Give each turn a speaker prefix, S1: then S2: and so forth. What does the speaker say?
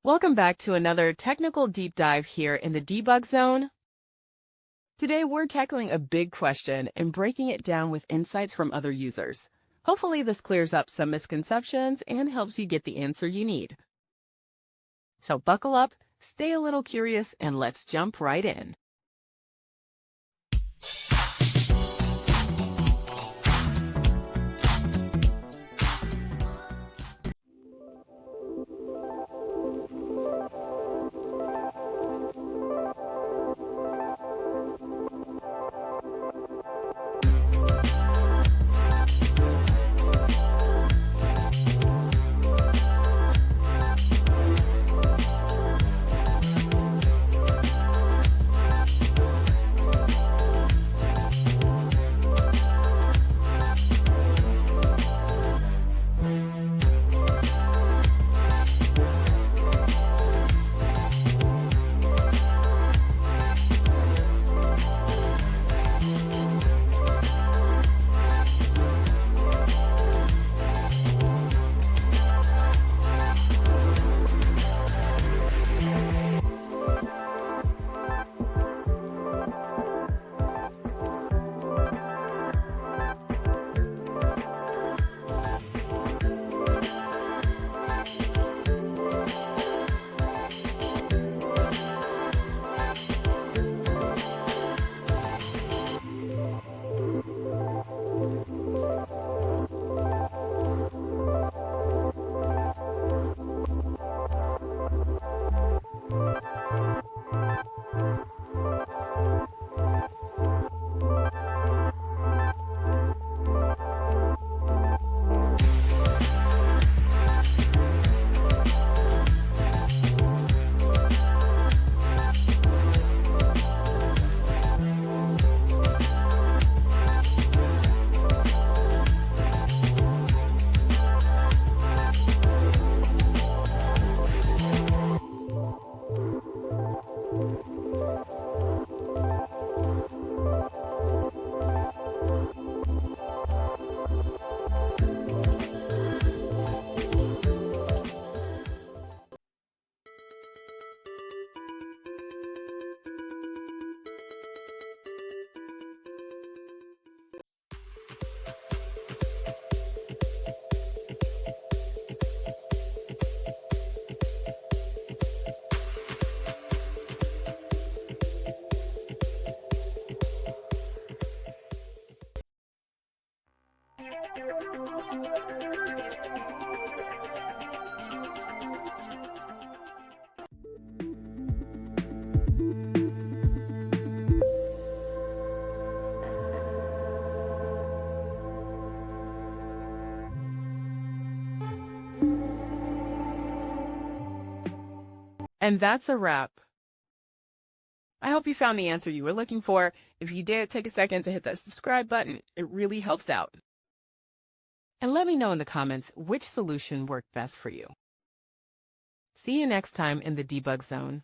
S1: Welcome back to another technical deep dive here in the debug zone. Today we're tackling a big question and breaking it down with insights from other users. Hopefully this clears up some misconceptions and helps you get the answer you need. So buckle up, stay a little curious, and let's jump right in. And that's a wrap. I hope you found the answer you were looking for. If you did, take a second to hit that subscribe button. It really helps out. And let me know in the comments which solution worked best for you. See you next time in the debug zone.